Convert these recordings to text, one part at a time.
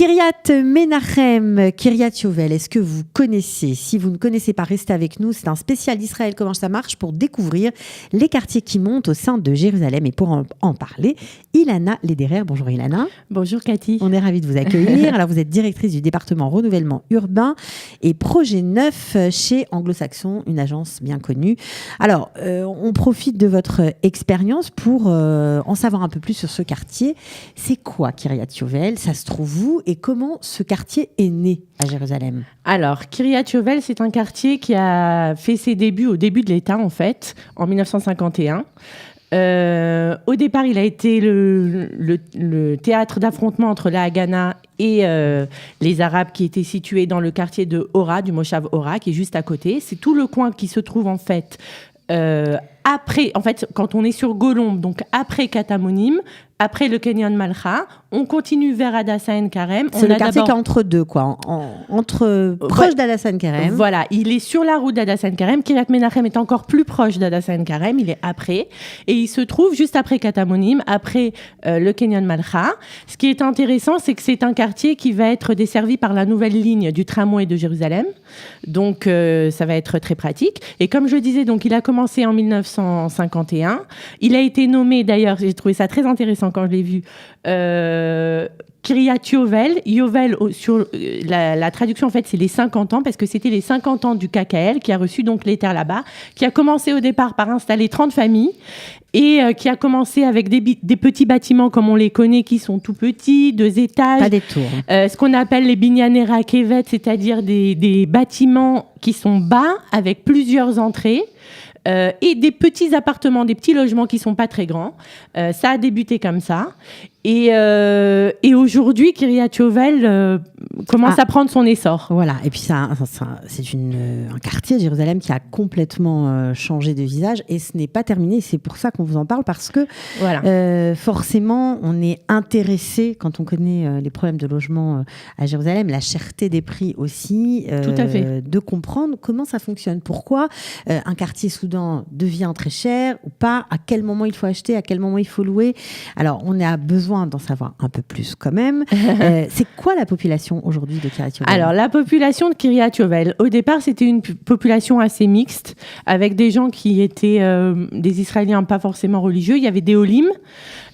Kiryat Menachem, Kiryat Yovel, est-ce que vous connaissez? Si vous ne connaissez pas, restez avec nous. C'est un spécial d'Israël, comment ça marche, pour découvrir les quartiers qui montent au sein de Jérusalem. Et pour en parler, Ilana Lederer. Bonjour Ilana. Bonjour Cathy. On est ravis de vous accueillir. Alors vous êtes directrice du département renouvellement urbain et projet neuf chez Anglo-Saxon, une agence bien connue. Alors on profite de votre expérience pour en savoir un peu plus sur ce quartier. C'est quoi Kiryat Yovel? Ça se trouve où et comment ce quartier est né à Jérusalem? Alors, Kiryat Yovel, c'est un quartier qui a fait ses débuts au début de l'État, en fait, en 1951. Au départ, il a été le théâtre d'affrontement entre la Haganah et les Arabes qui étaient situés dans le quartier de Ora, du Moshav Ora, qui est juste à côté. C'est tout le coin qui se trouve, en fait, après, en fait, quand on est sur Golombe, donc après Katamonim, après le Canyon Malcha, on continue vers Hadassa Ein Karem. C'est le quartier qui est entre deux, quoi, proche d'Hadassa Ein Karem. Voilà, il est sur la route d'Hadassa Ein Karem. Kiryat Menachem est encore plus proche d'Hadassa Ein Karem, il est après. Et il se trouve juste après Katamonim, après le Canyon Malcha. Ce qui est intéressant, c'est que c'est un quartier qui va être desservi par la nouvelle ligne du tramway de Jérusalem. Donc, ça va être très pratique. Et comme je disais, donc, il a commencé en 1951. Il a été nommé, d'ailleurs, j'ai trouvé ça très intéressant quand je l'ai vu, Kiryat Yovel. Yovel, sur la traduction, en fait, c'est les 50 ans, parce que c'était les 50 ans du KKL qui a reçu donc les terres là-bas, qui a commencé au départ par installer 30 familles et qui a commencé avec des petits bâtiments comme on les connaît, qui sont tout petits, 2 étages. Pas des tours. Ce qu'on appelle les binyanei rakevet, c'est-à-dire des bâtiments qui sont bas, avec plusieurs entrées. Et des petits appartements, des petits logements qui sont pas très grands. Ça a débuté comme ça. Et aujourd'hui, Kiryat Yovel commence à prendre son essor. Voilà. Et puis c'est un quartier de Jérusalem qui a complètement changé de visage. Et ce n'est pas terminé. C'est pour ça qu'on vous en parle, parce que voilà. Forcément, on est intéressé, quand on connaît les problèmes de logement à Jérusalem, la cherté des prix aussi, tout à fait. De comprendre comment ça fonctionne. Pourquoi un quartier soudain devient très cher ou pas, à quel moment il faut acheter, à quel moment il faut louer. Alors, on a besoin d'en savoir un peu plus quand même. C'est quoi la population aujourd'hui de Kiryat Yovel? Alors, la population de Kiryat Yovel, au départ, c'était une population assez mixte, avec des gens qui étaient des Israéliens pas forcément religieux. Il y avait des Olim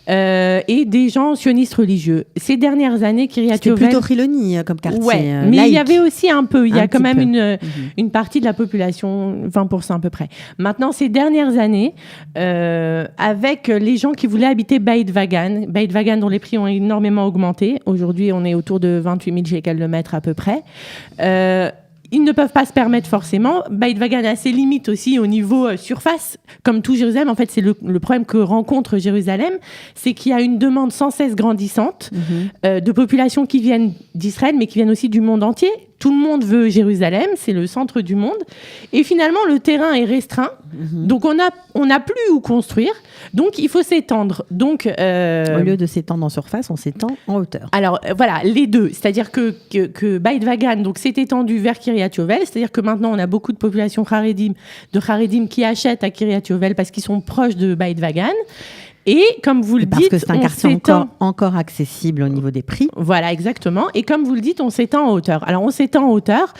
et des gens sionistes religieux. Ces dernières années, Kiryat Yovel... C'était plutôt Chiloni comme quartier. Ouais, mais laïque. Il y avait aussi un peu. Il y a quand même une partie de la population, 20% à peu près. Maintenant, ces dernières années, avec les gens qui voulaient habiter Beit Vagan dont les prix ont énormément augmenté. Aujourd'hui, on est autour de 28 000 shekels le mètre à peu près. Ils ne peuvent pas se permettre forcément. Beit Vagan a ses limites aussi au niveau surface. Comme tout Jérusalem, en fait, c'est le problème que rencontre Jérusalem, c'est qu'il y a une demande sans cesse grandissante de populations qui viennent d'Israël, mais qui viennent aussi du monde entier. Tout le monde veut Jérusalem, c'est le centre du monde. Et finalement, le terrain est restreint. Donc, on n'a plus où construire. Donc, il faut s'étendre. Donc, au lieu de s'étendre en surface, on s'étend en hauteur. Alors, voilà, les deux. C'est-à-dire que Beit Vagan s'est étendu vers Kiryat Yovel. C'est-à-dire que maintenant, on a beaucoup de populations de Haredim qui achètent à Kiryat Yovel parce qu'ils sont proches de Beit Vagan. Et comme vous le dites, parce que c'est un quartier encore accessible au niveau des prix. Voilà, exactement. Et comme vous le dites, on s'étend en hauteur. Alors, on s'étend en hauteur.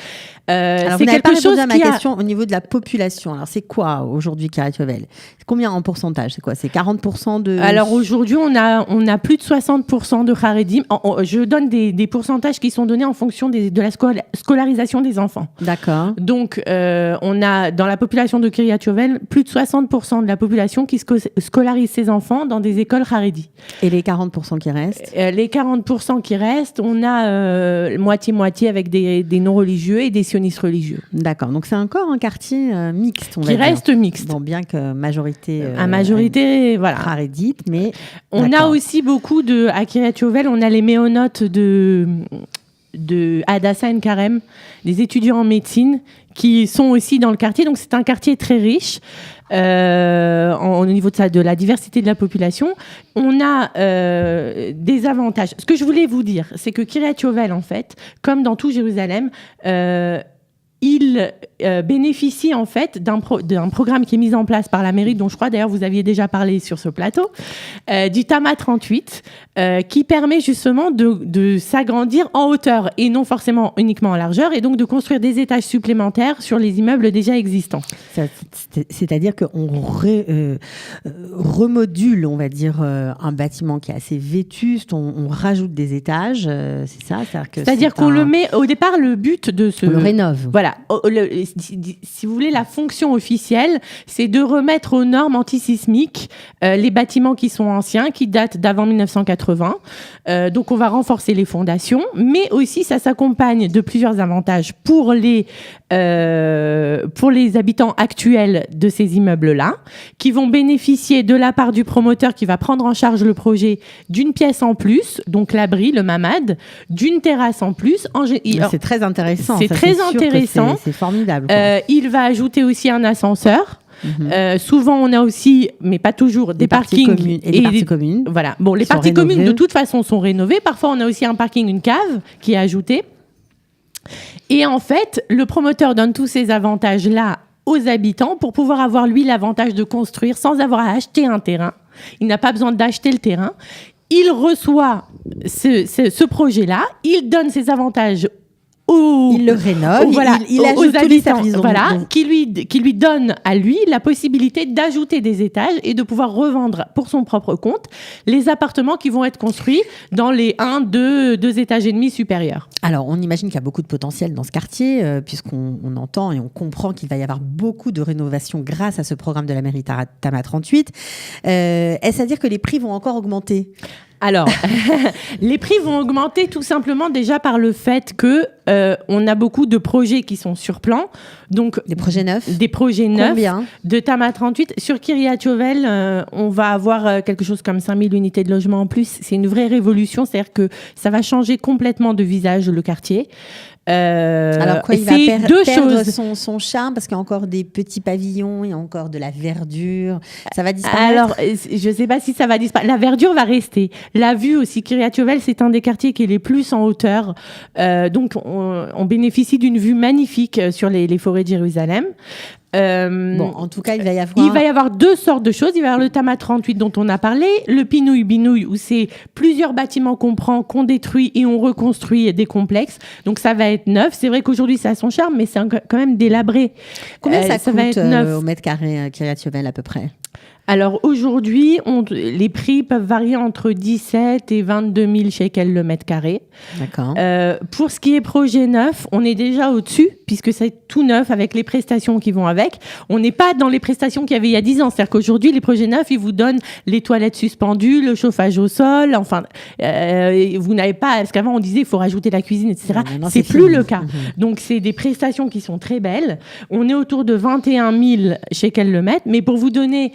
Alors, c'est quelque chose à ma question au niveau de la population. Alors, c'est quoi aujourd'hui Kiryat Yovel? Combien en pourcentage? C'est quoi? C'est 40% de... Alors, aujourd'hui, on a plus de 60% de Haredim. Je donne des pourcentages qui sont donnés en fonction de la scolarisation des enfants. D'accord. Donc, on a, dans la population de Kiryat Yovel, plus de 60% de la population qui scolarise ses enfants dans des écoles Haredi. Et les 40% qui restent? Les 40% qui restent, on a moitié-moitié avec des non-religieux et des sionistes religieux. D'accord, donc c'est encore un quartier mixte, on va dire. Qui reste mixte. Bon, bien que majorité... voilà. Haredite, mais... On a aussi beaucoup à Kiryat Yovel, on a les méonotes de Hadassa Ein Karem, des étudiants en médecine qui sont aussi dans le quartier. Donc, c'est un quartier très riche au niveau de la diversité de la population. On a des avantages. Ce que je voulais vous dire, c'est que Kiryat Yovel, en fait, comme dans tout Jérusalem, il bénéficie en fait d'un programme qui est mis en place par la mairie, dont je crois d'ailleurs vous aviez déjà parlé sur ce plateau, du TAMA 38, qui permet justement de s'agrandir en hauteur et non forcément uniquement en largeur, et donc de construire des étages supplémentaires sur les immeubles déjà existants. C'est-à-dire qu'on remodule, on va dire, un bâtiment qui est assez vétuste, on rajoute des étages, c'est ça? C'est-à-dire qu'on le met, au départ, le but de ce... On le rénove. Voilà. Si vous voulez, la fonction officielle, c'est de remettre aux normes antisismiques les bâtiments qui sont anciens, qui datent d'avant 1980. Donc, on va renforcer les fondations, mais aussi, ça s'accompagne de plusieurs avantages pour les habitants actuels de ces immeubles-là, qui vont bénéficier de la part du promoteur qui va prendre en charge le projet d'une pièce en plus, donc l'abri, le mamad, d'une terrasse en plus. C'est très intéressant. C'est très intéressant. C'est formidable. Il va ajouter aussi un ascenseur. Souvent, on a aussi, mais pas toujours, des parkings et des parties communes. Voilà. Bon, les parties communes, de toute façon, sont rénovées. Parfois, on a aussi un parking, une cave qui est ajoutée. Et en fait, le promoteur donne tous ces avantages-là aux habitants pour pouvoir avoir, lui, l'avantage de construire sans avoir à acheter un terrain. Il n'a pas besoin d'acheter le terrain. Il reçoit ce projet-là, il donne ses avantages il le rénove, il ajoute tous les services, qui lui donne à lui la possibilité d'ajouter des étages et de pouvoir revendre pour son propre compte les appartements qui vont être construits dans les 2 étages et demi supérieurs. Alors, on imagine qu'il y a beaucoup de potentiel dans ce quartier, puisqu'on entend et on comprend qu'il va y avoir beaucoup de rénovations grâce à ce programme de la mairie TAMA 38. Est-ce à dire que les prix vont encore augmenter ? Alors, les prix vont augmenter tout simplement déjà par le fait que on a beaucoup de projets qui sont sur plan. Donc, des projets neufs. Combien ? De TAMA 38. Sur Kiryat Yovel, on va avoir quelque chose comme 5000 unités de logement en plus. C'est une vraie révolution, c'est-à-dire que ça va changer complètement de visage le quartier. Alors quoi, il va perdre son charme parce qu'il y a encore des petits pavillons, il y a encore de la verdure. Ça va disparaître ? Alors, je ne sais pas si ça va disparaître. La verdure va rester. La vue aussi, Kiryat Yovel, c'est un des quartiers qui est les plus en hauteur. Donc, on bénéficie d'une vue magnifique sur les forêts de Jérusalem. Bon, en tout cas, il va y avoir 2 sortes de choses. Il va y avoir le TAMA 38 dont on a parlé, le Pinouille-Binouille où c'est plusieurs bâtiments qu'on prend, qu'on détruit et on reconstruit des complexes. Donc ça va être neuf. C'est vrai qu'aujourd'hui ça a son charme, mais c'est quand même délabré. Combien ça coûte va être neuf au mètre carré Kiryat Yovel à peu près ? Alors aujourd'hui, les prix peuvent varier entre 17 et 22 000 shekels le mètre carré. D'accord. Pour ce qui est projet neuf, on est déjà au-dessus, puisque c'est tout neuf avec les prestations qui vont avec. On n'est pas dans les prestations qu'il y avait il y a 10 ans. C'est-à-dire qu'aujourd'hui, les projets neufs, ils vous donnent les toilettes suspendues, le chauffage au sol. Enfin, vous n'avez pas... Parce qu'avant, on disait il faut rajouter la cuisine, etc. Non, c'est plus le cas. Donc, c'est des prestations qui sont très belles. On est autour de 21 000 shekels le mètre. Mais pour vous donner...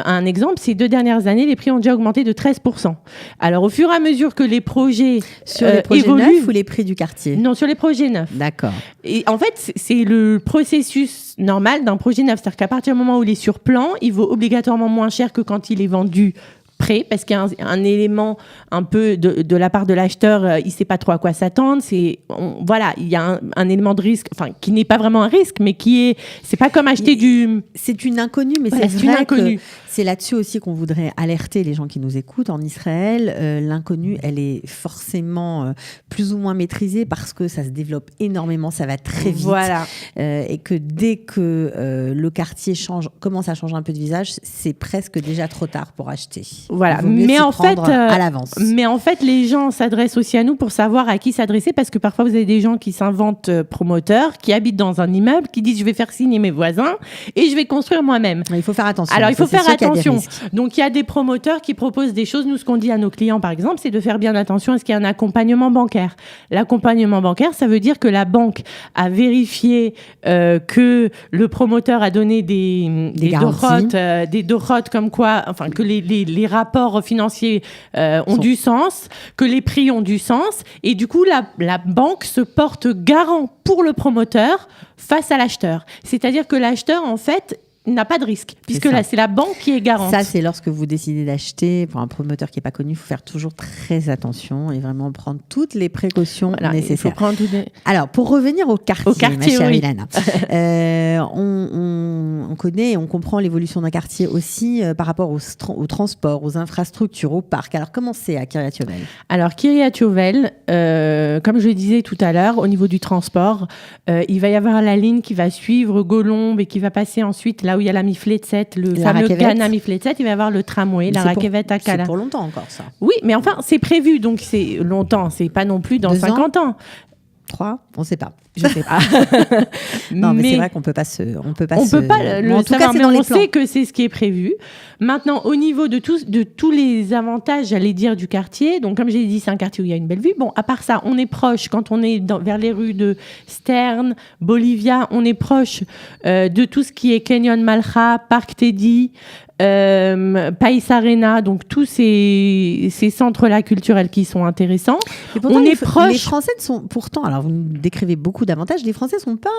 un exemple, ces 2 dernières années, les prix ont déjà augmenté de 13%. Alors, au fur et à mesure que les projets sur les projets évoluent, neufs ou les prix du quartier ? Non, sur les projets neufs. D'accord. Et en fait, c'est le processus normal d'un projet neuf. C'est-à-dire qu'à partir du moment où il est sur plan, il vaut obligatoirement moins cher que quand il est vendu prêt, parce qu'il y a un élément un peu de la part de l'acheteur, il ne sait pas trop à quoi s'attendre. Voilà, il y a un élément de risque, enfin, qui n'est pas vraiment un risque, mais c'est pas comme acheter C'est une inconnue, mais voilà, c'est vrai que c'est là-dessus aussi qu'on voudrait alerter les gens qui nous écoutent. En Israël, l'inconnue, elle est forcément plus ou moins maîtrisée parce que ça se développe énormément, ça va très vite. Voilà. Et que dès que le quartier commence à changer un peu de visage, c'est presque déjà trop tard pour acheter. Voilà, mais en fait, à l'avance. Mais en fait, les gens s'adressent aussi à nous pour savoir à qui s'adresser, parce que parfois vous avez des gens qui s'inventent promoteurs, qui habitent dans un immeuble, qui disent je vais faire signer mes voisins et je vais construire moi-même. Il faut faire attention. Alors il faut faire attention. Donc il y a des promoteurs qui proposent des choses. Nous, ce qu'on dit à nos clients, par exemple, c'est de faire bien attention à ce qu'il y ait un accompagnement bancaire. L'accompagnement bancaire, ça veut dire que la banque a vérifié que le promoteur a donné des dorotes comme quoi, enfin que les rapports financiers ont du sens, que les prix ont du sens, et du coup la banque se porte garant pour le promoteur face à l'acheteur. C'est-à-dire que l'acheteur, en fait, n'a pas de risque, puisque là, c'est la banque qui est garante. Ça, c'est lorsque vous décidez d'acheter, pour un promoteur qui n'est pas connu, il faut faire toujours très attention et vraiment prendre toutes les précautions nécessaires. Alors, pour revenir au quartier, ma chère Ilana, on connaît et on comprend l'évolution d'un quartier aussi par rapport au transport, aux infrastructures, au parc. Alors, comment c'est à Kiryat Yovel ? Alors, Kiryat Yovel, comme je le disais tout à l'heure, au niveau du transport, il va y avoir la ligne qui va suivre Golombe et qui va passer ensuite là où il y a la Mifletset, le fameux Ghana Mifletset, il va y avoir le tramway, la Rakevet Akala. C'est pour longtemps encore, ça. Oui, mais enfin, c'est prévu, donc c'est longtemps, c'est pas non plus dans 50 ans. 3, on ne sait pas. Je sais pas. Non, mais c'est vrai qu'on peut pas se. On peut pas le en tout cas, mais on sait que c'est ce qui est prévu. Maintenant, au niveau de tous les avantages, j'allais dire, du quartier. Donc, comme j'ai dit, c'est un quartier où il y a une belle vue. Bon, à part ça, on est proche quand on est vers les rues de Stern, Bolivia. On est proche de tout ce qui est Canyon Malha, Parc Teddy. País Arena, donc tous ces centres-là culturels qui sont intéressants. Pourtant, on est proche. Les Français sont pourtant, alors vous nous décrivez beaucoup d'avantages, les Français sont pas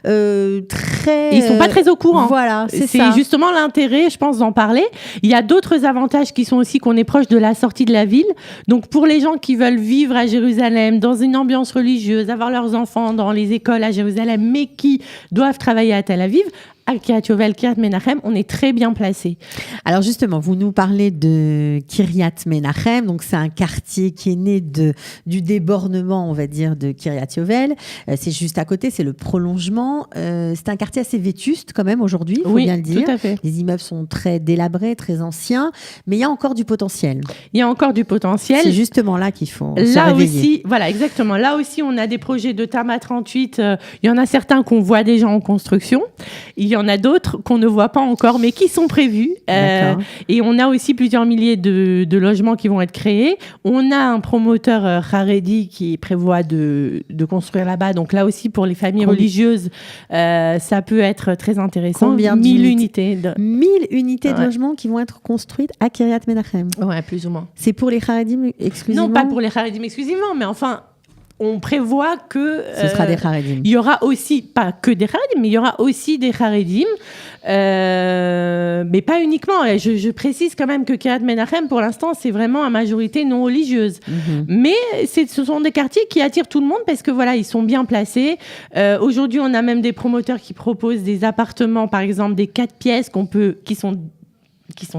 très. Ils sont pas très au courant. Voilà, c'est justement l'intérêt, je pense, d'en parler. Il y a d'autres avantages qui sont aussi qu'on est proche de la sortie de la ville. Donc pour les gens qui veulent vivre à Jérusalem dans une ambiance religieuse, avoir leurs enfants dans les écoles à Jérusalem, mais qui doivent travailler à Tel Aviv. À Kiryat Yovel, Kiryat Menachem, on est très bien placé. Alors justement, vous nous parlez de Kiryat Menachem, donc c'est un quartier qui est né du débordement, on va dire, de Kiryat Yovel. C'est juste à côté, c'est le prolongement. C'est un quartier assez vétuste quand même aujourd'hui, il faut bien le dire. Tout à fait. Les immeubles sont très délabrés, très anciens, mais il y a encore du potentiel. Il y a encore du potentiel. C'est justement là qu'il faut se réveiller. Aussi, voilà, exactement. Là aussi, on a des projets de Tama 38. Il y en a certains qu'on voit déjà en construction. Il y en a d'autres qu'on ne voit pas encore, mais qui sont prévus. Et on a aussi plusieurs milliers de logements qui vont être créés. On a un promoteur Haredi qui prévoit de construire là-bas. Donc là aussi, pour les familles religieuses, ça peut être très intéressant. Combien 1000 unités 1000 unités de logements qui vont être construites à Kiryat Menachem. Ouais, plus ou moins. C'est pour les Haredim exclusivement ? Non, pas pour les Haredim exclusivement, mais enfin... On prévoit que ce sera des Haredim. Il y aura aussi, pas que des Haredim, mais il y aura aussi des Haredim, mais pas uniquement. Je précise quand même que Kiryat Menachem, pour l'instant, c'est vraiment à majorité non religieuse. Mais ce sont des quartiers qui attirent tout le monde parce que voilà, ils sont bien placés. Aujourd'hui, on a même des promoteurs qui proposent des appartements, par exemple des 4 pièces qui sont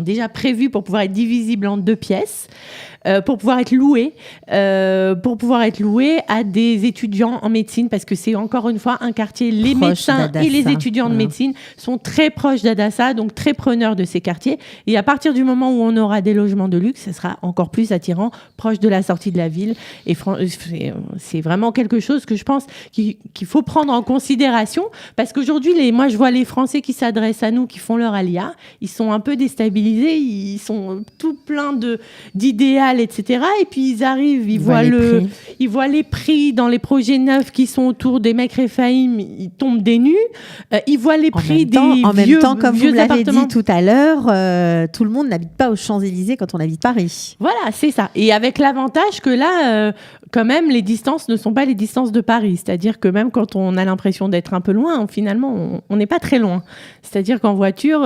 déjà prévus pour pouvoir être divisibles en 2 pièces. Pour pouvoir être loué à des étudiants en médecine, parce que c'est encore une fois un quartier, les médecins et les étudiants de médecine sont très proches d'Hadassah, donc très preneurs de ces quartiers. Et à partir du moment où on aura des logements de luxe, ce sera encore plus attirant, proche de la sortie de la ville. Et c'est vraiment quelque chose que je pense qu'il faut prendre en considération, parce qu'aujourd'hui, moi je vois les Français qui s'adressent à nous, qui font leur alia, ils sont un peu déstabilisés, ils sont tout pleins d'idéal, etc. Et puis ils arrivent, ils voient les prix dans les projets neufs qui sont autour des mecs Rephaïm, ils tombent des nues. Ils voient les prix des vieux En même temps, comme vous l'avez appartements. dit tout à l'heure, tout le monde n'habite pas aux Champs-Élysées quand on habite Paris. Voilà, c'est ça. Et avec l'avantage que là, quand même, les distances ne sont pas les distances de Paris. C'est-à-dire que même quand on a l'impression d'être un peu loin, finalement, on n'est pas très loin. C'est-à-dire qu'en voiture,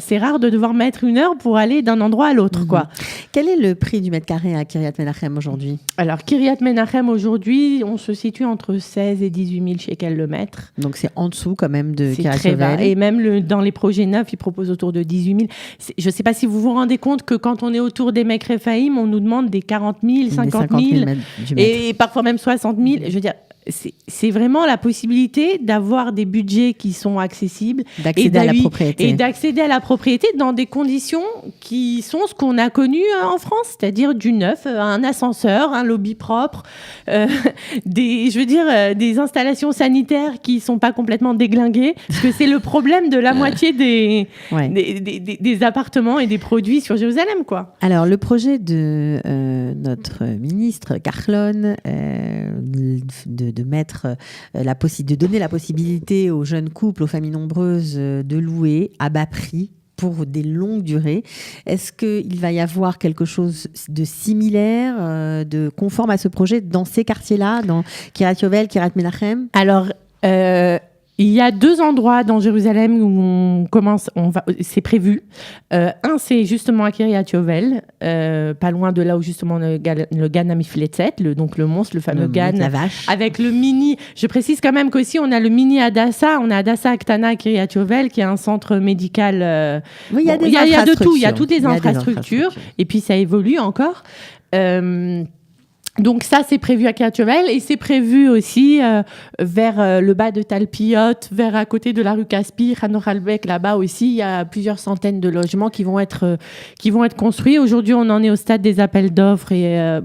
c'est rare de devoir mettre 1 heure pour aller d'un endroit à l'autre, quoi. Quel est le prix du mètre carré à Kiryat Menachem aujourd'hui ? Alors, Kiryat Menachem aujourd'hui, on se situe entre 16 et 18 000 shekels le mètre. Donc, c'est en dessous quand même de Kiryat Yovel. Yovel. Et même dans les projets neufs, ils proposent autour de 18 000. Je ne sais pas si vous vous rendez compte que quand on est autour des mecs Rephaïm, on nous demande des 40 000, 50 000 et parfois même 60 000. Je veux dire, c'est vraiment la possibilité d'avoir des budgets qui sont accessibles et d'accéder à la propriété dans des conditions qui sont ce qu'on a connu en France, c'est-à-dire du neuf, un ascenseur, un lobby propre, des installations sanitaires qui sont pas complètement déglinguées, parce que c'est le problème de la moitié des appartements et des produits sur Jérusalem, quoi. Alors, le projet de notre ministre Kahlon de donner la possibilité aux jeunes couples, aux familles nombreuses de louer à bas prix pour des longues durées. Est-ce qu'il va y avoir quelque chose de similaire, de conforme à ce projet dans ces quartiers-là, dans Kiryat Yovel, Kiryat Menachem ? Alors, Il y a 2 endroits dans Jérusalem où c'est prévu. Un, c'est justement à Kiryat Yovel, pas loin de là où justement le Gan Amifletzet, donc le monstre, le fameux Gan, la vache. Avec le mini. Je précise quand même qu'aussi on a le mini Hadassah, on a Hadassah Aktana à Kiryat Yovel, qui est un centre médical. Oui, il y a de tout, il y a toutes les infrastructures, et puis ça évolue encore. Donc ça, c'est prévu à Kiryat Yovel et c'est prévu aussi vers le bas de Talpiot, vers à côté de la rue Caspi, Hanor Halbek, là-bas aussi, il y a plusieurs centaines de logements qui vont être construits. Aujourd'hui, on en est au stade des appels d'offres et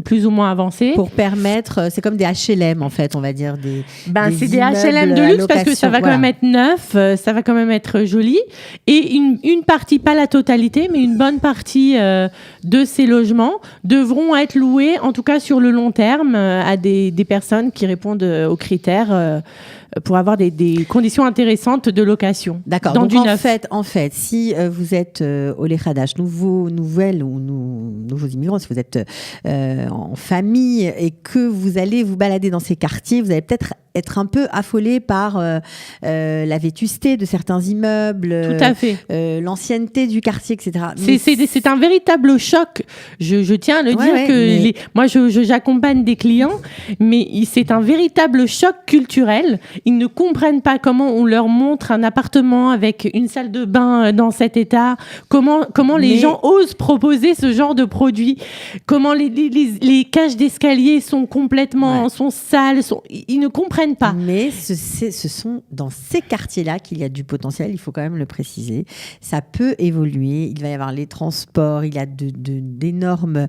plus ou moins avancés. Pour permettre, c'est comme des HLM en fait, on va dire c'est des HLM de luxe parce que ça va quand même être neuf, ça va quand même être joli et une partie, pas la totalité, mais une bonne partie de ces logements devront être loués, en tout cas sur le long terme, à des personnes qui répondent aux critères pour avoir des conditions intéressantes de location. D'accord. Donc en fait, si vous êtes au Lechadash, nouveaux immigrants, si vous êtes en famille et que vous allez vous balader dans ces quartiers, vous allez peut-être être un peu affolé par la vétusté de certains immeubles, tout à fait, l'ancienneté du quartier, etc. C'est un véritable choc. Je tiens à le dire moi, j'accompagne des clients, mais c'est un véritable choc culturel. Ils ne comprennent pas comment on leur montre un appartement avec une salle de bain dans cet état, comment les gens osent proposer ce genre de produit, comment les cages d'escalier sont complètement sont sales, ils ne comprennent pas. Mais ce sont dans ces quartiers-là qu'il y a du potentiel, il faut quand même le préciser. Ça peut évoluer, il va y avoir les transports, il y a d'énormes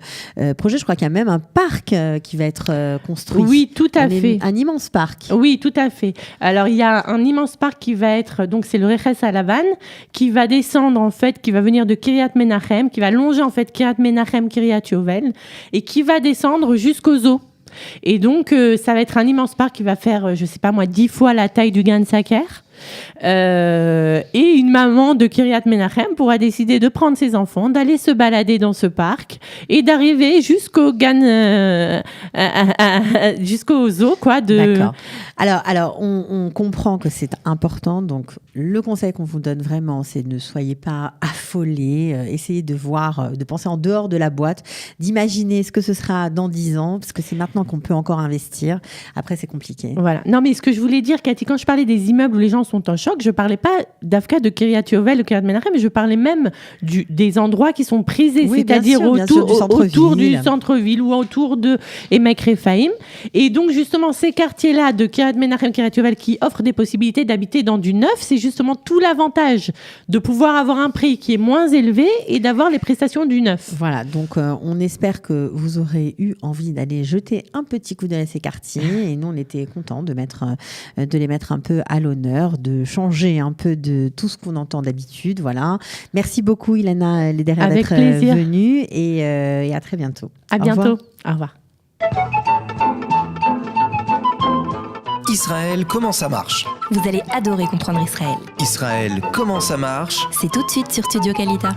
projets. Je crois qu'il y a même un parc qui va être construit. Oui, tout à fait. Un immense parc. Oui, tout à fait. Alors, il y a un immense parc qui va être, donc c'est le Reches Alavan, qui va descendre en fait, qui va venir de Kiryat Menachem, qui va longer en fait Kiryat Menachem, Kiryat Yovel, et qui va descendre jusqu'aux zoo. Et donc, ça va être un immense parc qui va faire, 10 fois la taille du Gan Saker. Et une maman de Kiryat Menachem pourra décider de prendre ses enfants, d'aller se balader dans ce parc et d'arriver jusqu'au Gan, jusqu'au zoo, quoi. D'accord. Alors, on comprend que c'est important. Donc, le conseil qu'on vous donne vraiment, c'est ne soyez pas affolés. Essayez de voir, de penser en dehors de la boîte, d'imaginer ce que ce sera dans 10 ans, parce que c'est maintenant qu'on peut encore investir. Après, c'est compliqué. Voilà. Non, mais ce que je voulais dire, Cathy, quand je parlais des immeubles où les gens sont en choc, je parlais pas d'Afka, de Kiryat Yovel, de Kiryat Menachem, mais je parlais même des endroits qui sont prisés, c'est-à-dire autour du centre-ville ou autour de Emek Rephaim. Et donc, justement, ces quartiers-là de Kiryat Menachem, Kiryat Yovel qui offrent des possibilités d'habiter dans du neuf, c'est justement tout l'avantage de pouvoir avoir un prix qui est moins élevé et d'avoir les prestations du neuf. Voilà, donc on espère que vous aurez eu envie d'aller jeter un petit coup d'œil à ces quartiers et nous, on était contents de les mettre un peu à l'honneur, de changer un peu de tout ce qu'on entend d'habitude. Voilà. Merci beaucoup, Ilana Lederer, d'être venue et à très bientôt. À bientôt. Au revoir. Israël, comment ça marche ? Vous allez adorer comprendre Israël. Israël, comment ça marche ? C'est tout de suite sur Studio Kalita.